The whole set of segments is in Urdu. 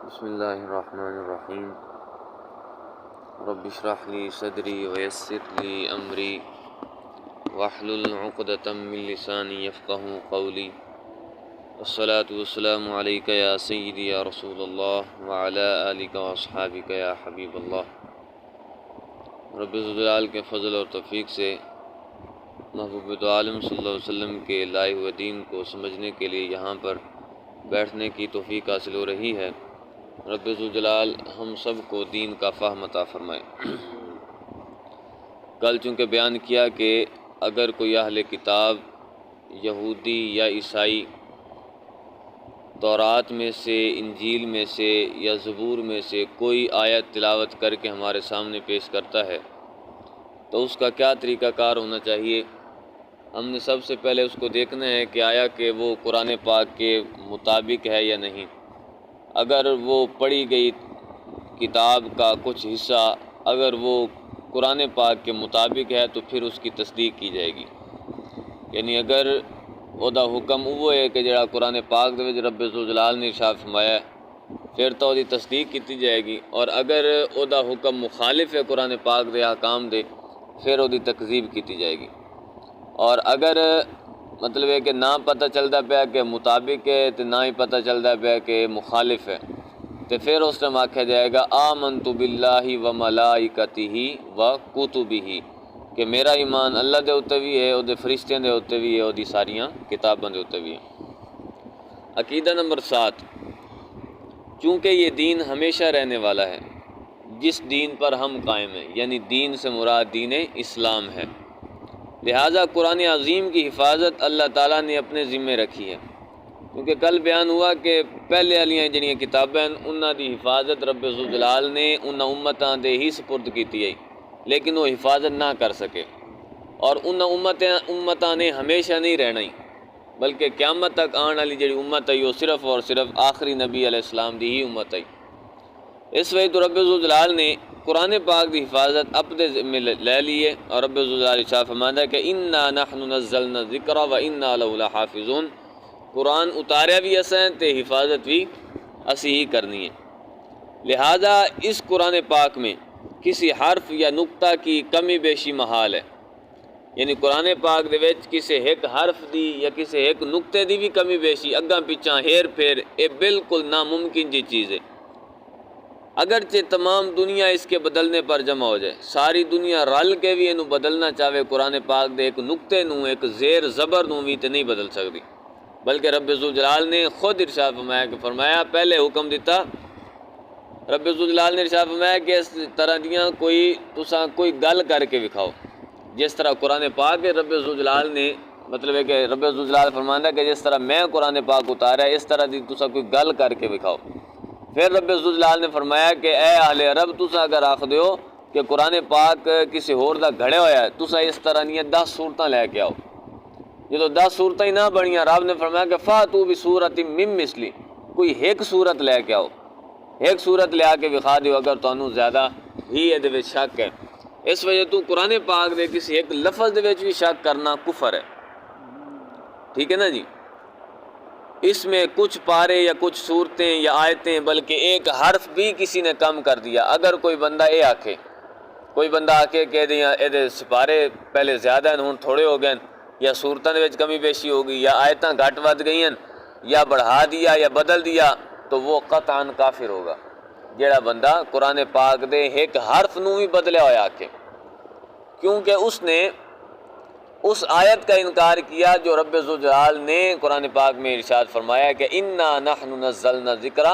بسم اللہ الرحمن الرحیم رب اشرح لی صدری ویسر لی امری واحلل عقدۃ من لسانی یفقہوا قولی والصلاة والسلام علیک یا سیدی یا رسول اللہ وعلی آلک واصحابک یا حبیب اللہ۔ رب ذوالجلال کے فضل اور توفیق سے محبوب دو عالم صلی اللہ علیہ وسلم کے لائے ہوئے دین کو سمجھنے کے لیے یہاں پر بیٹھنے کی توفیق حاصل ہو رہی ہے۔ رب ذوالجلال ہم سب کو دین کا فہم عطا فرمائے۔ کل چونکہ بیان کیا کہ اگر کوئی اہل کتاب یہودی یا عیسائی تورات میں سے، انجیل میں سے یا زبور میں سے کوئی آیت تلاوت کر کے ہمارے سامنے پیش کرتا ہے تو اس کا کیا طریقہ کار ہونا چاہیے؟ ہم نے سب سے پہلے اس کو دیکھنا ہے کہ آیا کہ وہ قرآن پاک کے مطابق ہے یا نہیں۔ اگر وہ پڑھی گئی کتاب کا کچھ حصہ اگر وہ قرآن پاک کے مطابق ہے تو پھر اس کی تصدیق کی جائے گی، یعنی اگر وہ حکم وہ ہے کہ جڑا قرآن پاک دے وچ رب ذوالجلال نے ارشاد فرمایا ہے پھر تو دی تصدیق کی جائے گی، اور اگر وہ حکم مخالف ہے قرآن پاک دے احکام دے پھر وہ تکذیب کی جائے گی۔ اور اگر مطلب ہے کہ نہ پتہ چلتا پیا کہ مطابق ہے تو نہ ہی پتہ چلتا پیا کہ مخالف ہے تو پھر اس ٹائم آکھا جائے گا آمنت باللہ و ملائکتہ و کتبہ، کہ میرا ایمان اللہ دے اوتے بھی ہے، او دے فرشتیاں دے اوتے بھی ہے، او دی ساریاں کتاباں دے اوتے بھی ہے۔ عقیدہ نمبر 7، چونکہ یہ دین ہمیشہ رہنے والا ہے جس دین پر ہم قائم ہیں، یعنی دین سے مراد دین اسلام ہے، لہٰذا قرآن عظیم کی حفاظت اللہ تعالیٰ نے اپنے ذمے رکھی ہے، کیونکہ کل بیان ہوا کہ پہلے والیاں جڑیاں کتابیں انہاں دی حفاظت رب ذوالجلال نے انہاں امتاں دے ہی سپرد کیتی ہے، لیکن وہ حفاظت نہ کر سکے، اور انہاں امتاں نے ہمیشہ نہیں رہنا ہی، بلکہ قیامت تک آن والی جڑی امت ہے وہ صرف اور صرف آخری نبی علیہ السلام دی ہی امت ہے۔ اس وجہ تو رب ذوالجلال نے قرآن پاک دی حفاظت اپنے ذمہ لے لی ہے، اور رب ذوالجلال ارشاد فرماتا ہے کہ انا نحن نزلنا الذکر و انا لہ لحافظون، قرآن اتاریا بھی اساں تے حفاظت بھی اسی ہی کرنی ہے۔ لہذا اس قرآن پاک میں کسی حرف یا نقطہ کی کمی بیشی محال ہے، یعنی قرآن پاک دے وچ کسی ایک حرف دی یا کسی ایک نقطے دی بھی کمی بیشی اگاں پیچھاں ہیر پھیر یہ بالکل ناممکن جی چیز ہے۔ اگرچہ تمام دنیا اس کے بدلنے پر جمع ہو جائے، ساری دنیا رل کے بھی انہوں بدلنا چاہے قرآن پاک دے ایک نقطے نوں ایک زیر زبر نوں بھی تے نہیں بدل سکتی، بلکہ رب ذوالجلال نے خود ارشاد فرمایا پہلے حکم دیتا، رب ذوالجلال نے ارشاد فرمایا کہ اس طرح دیاں کوئی گل کر کے دکھاؤ، جس طرح قرآن پاک ہے رب ذوالجلال نے مطلب ہے کہ رب ذوالجلال فرماتا ہے کہ جس طرح میں قرآن پاک اتارا ہے اس طرح دی تسا کوئی گل کر کے دکھاؤ۔ پھر رب ذوالجلال نے فرمایا کہ اے اہل عرب تسا اگر آکھ دیو کہ قرآن پاک کسی ہور دا گھڑے ہویا ہے تسا اس طرح نہیں 10 صورتاں لے کے آؤ، جدو 10 صورتاں ہی نہ بنیاں رب نے فرمایا کہ فاتو بصورت من مثلی، کوئی ایک صورت لے کے آؤ، ایک صورت لے آ کے دکھا دیو اگر تانوں زیادہ ہی یہ وچ شک ہے۔ اس وجہ تو قرآن پاک دے کسی ایک لفظ دے وچ بھی شک کرنا کفر ہے، ٹھیک ہے نا جی۔ اس میں کچھ پارے یا کچھ صورتیں یا آیتیں بلکہ ایک حرف بھی کسی نے کم کر دیا، اگر کوئی بندہ آکھے کہ یہ سپارے پہلے زیادہ ہیں ہن تھوڑے ہو گئے یا صورتاں دے وچ کمی بیشی ہو گئی یا آیتاں گھٹ ود گئی ہیں یا بڑھا دیا یا بدل دیا تو وہ قطعاً کافر ہوگا، جیڑا بندہ قرآن پاک دے ایک حرف نوں بھی بدلیا ہویا آکھے، کیونکہ اس نے اس آیت کا انکار کیا جو رب ذوالجلال نے قرآن پاک میں ارشاد فرمایا کہ انا نحن نزلنا الذکر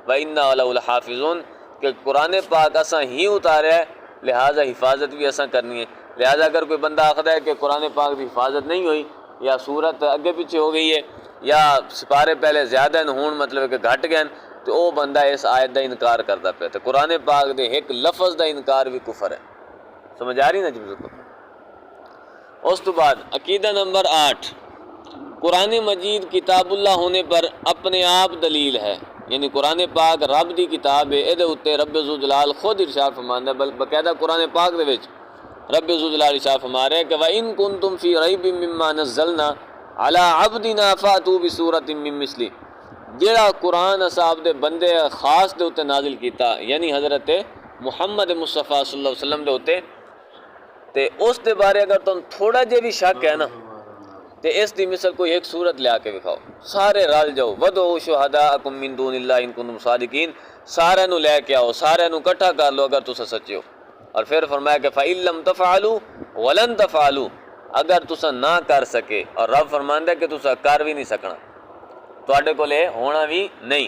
و انا لہ لحافظون، کہ قرآن پاک اساں ہی اتارا ہے لہٰذا حفاظت بھی اساں کرنی ہے۔ لہٰذا اگر کوئی بندہ آخدا ہے کہ قرآن پاک کی حفاظت نہیں ہوئی یا صورت اگے پیچھے ہو گئی ہے یا سپارے پہلے زیادہ ہون مطلب کہ گھٹ گئے تو وہ بندہ اس آیت دا انکار کرتا پیا، تو قرآن پاک دے ایک لفظ دا انکار بھی کفر ہے۔ سمجھ آ رہی نا جی کو؟ اس تو بعد عقیدہ نمبر 8، قرآن مجید کتاب اللہ ہونے پر اپنے آپ دلیل ہے، یعنی قرآن پاک رب دی کتاب ہے، یہ اتنے رب ذوالجلال خود ارشاد فرماندا ہے، باقاعدہ قرآن پاک دے وچ رب ذوالجلال ارشاد فرما رہے ہیں کہ وَإِن كُنتُمْ فِي رَيْبٍ مِّمَّا نَزَّلْنَا عَلَىٰ عَبْدِنَا فَأْتُوا بِسُورَةٍ مِّن مِّثْلِهِ، جڑا قرآن صاحب دے بندے خاص دے اتے نازل کیتا یعنی حضرت محمد مصطفیٰ صلی اللہ علیہ وسلم دے اتے، تے اس دے بارے اگر تم تھوڑا جے بھی شک ہے نا تے اس دی مثل کوئی ایک صورت لے کے دکھاؤ، سارے رل جاؤ، وَدْعُوا شُهَدَاءَكُم مِّن دُونِ اللَّهِ إِن كُنتُمْ صَادِقِينَ، سارے نو لے کے آؤ، سارے نو اکٹھا کر لو اگر تسا سچے ہو۔ اور پھر فرمایا کہ فَإِن لَّمْ تَفْعَلُوا وَلَن تَفْعَلُوا، اگر تسا نہ کر سکے، اور رب فرماندا ہے کہ تسا کر بھی نہیں سکنا، تواڈے کول ہونا بھی نہیں،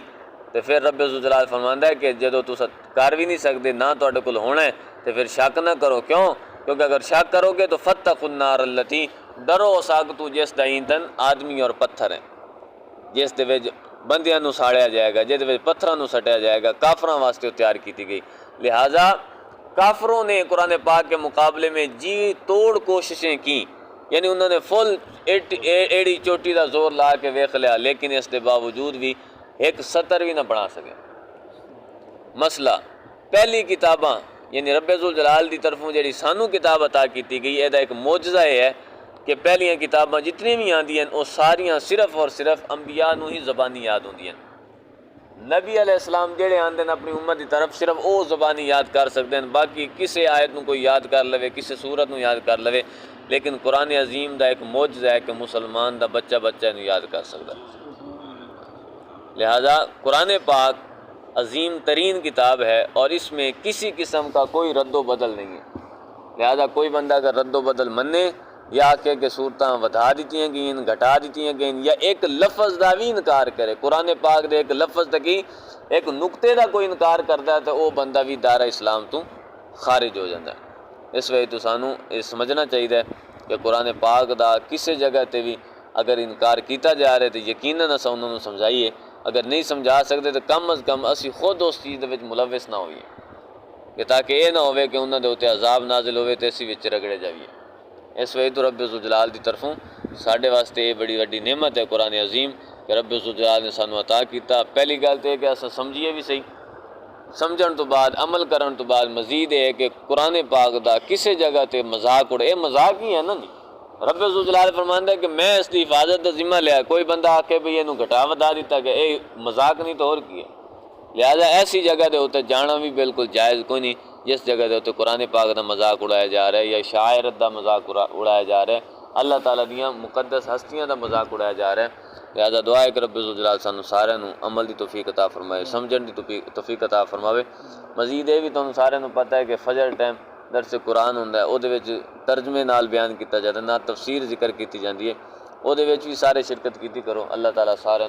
تو پھر رب ذوالجلال فرماندا ہے کہ جدو تسا کر بھی نہیں سکتے نہ تواڈے کول ہونا ہے تو پھر شک نہ کرو، کیوں؟ کیونکہ اگر شک کرو گے تو فَاتَّقُوا النَّارَ الَّتِي، ڈرو اس اگ تو جس دا ایندھن آدمی اور پتھر ہیں، جس دے وچ بندیاں نو ساڑیا جائے گا، جس دے وچ پتھراں نو سٹیا جائے گا، کافراں واسطے تیار کیتی گئی۔ لہٰذا کافروں نے قرآن پاک کے مقابلے میں جی توڑ کوششیں کی، یعنی انہوں نے فل ایڑی چوٹی دا زور لا کے ویکھ لیا، لیکن اس دے باوجود بھی ایک سطر بھی نہ بنا سکے۔ مسئلہ پہلی کتاباں یعنی رب ذوالجلال دی طرفوں جڑی سانو کتاب عطا کیتی گئی، یہ ایک معجزہ یہ ہے کہ پہلیاں کتاباں جتنی بھی آندیاں وہ ساریاں صرف اور صرف انبیاء نو ہی زبانی یاد ہوندیاں۔ نبی علیہ السلام جڑے آندے اپنی امت دی طرف صرف او زبانی یاد کر سکتے ہیں، باقی کسی آیت نو کوئی یاد کر لوے، کسی سورت نو یاد کر لوے، لیکن قرآن عظیم دا ایک معجزہ ہے کہ مسلمان دا بچہ بچہ نو یاد کر سکتا ہے۔ لہذا قرآن پاک عظیم ترین کتاب ہے اور اس میں کسی قسم کا کوئی رد و بدل نہیں ہے۔ لہذا کوئی بندہ اگر رد و بدل منے یا کہ صورتاں ودا دیتی گئیں، گھٹا دیتی گئیں، یا ایک لفظ دا بھی انکار کرے، قرآن پاک دے ایک لفظ دا کی ایک نقطے دا کوئی انکار کرتا ہے تو وہ بندہ بھی دائرہ اسلام تو خارج ہو جاتا ہے۔ اس وجہ تو سانو یہ سمجھنا چاہیے کہ قرآن پاک دا کسی جگہ تے بھی اگر انکار کیتا جا رہے تو یقیناً اسا انہوں نے سمجھائیے، اگر نہیں سمجھا سکتے تو کم از کم اسی خود اس چیز دے وچ ملوث نہ ہوئیے، کہ تاکہ یہ نہ ہوئے کہ انہوں دے ہوتے عذاب نازل ہوئے تو اسی وچ رگڑے جائیے۔ اس وجہ تو رب ذوالجلال دی طرفوں ساڈے واسطے یہ بڑی وڈی نعمت ہے قرآن عظیم کہ رب ذوالجلال نے سانو عطا کیتا۔ پہلی گل تو یہ کہ اسا سمجھیے بھی صحیح، سمجھن تو بعد عمل کرن تو بعد مزید یہ ہے کہ قرآن پاک دا کسی جگہ تے مذاق اڑے، یہ مذاق ہی ہے نا جی۔ رب ذوالجلال فرماندا ہے کہ میں اس دی حفاظت دا ذمہ لیا، کوئی بندہ آکے بھی یہ گھٹا ودا دیتا کہ اے مذاق نہیں تو اور کی ہے۔ لہذا ایسی جگہ دے ہوتے جانا بھی بالکل جائز کوئی نہیں جس جگہ دے ہوتے قرآن پاک دا مذاق اڑایا جا رہا ہے یا شاعرت دا مذاق اڑایا جا رہا ہے، اللہ تعالیٰ دیاں مقدس ہستیاں دا مذاق اڑایا جا رہا ہے۔ لہذا دعا ہے کہ رب ذوالجلال سانو سارے نو عمل دی توفیق عطا فرمائے، سمجھن دی توفیق عطا فرماوے۔ مزید یہ بھی تمہیں سارے نو پتہ ہے کہ فجر ٹائم درس قرآن ہوندا ہے، او دے وچ ترجمے نال بیان کیتا جاتا ہے، نہ تفسیر ذکر کیتی جاندی ہے، او دے وچ بھی سارے شرکت کیتی کرو۔ اللہ تعالیٰ سارے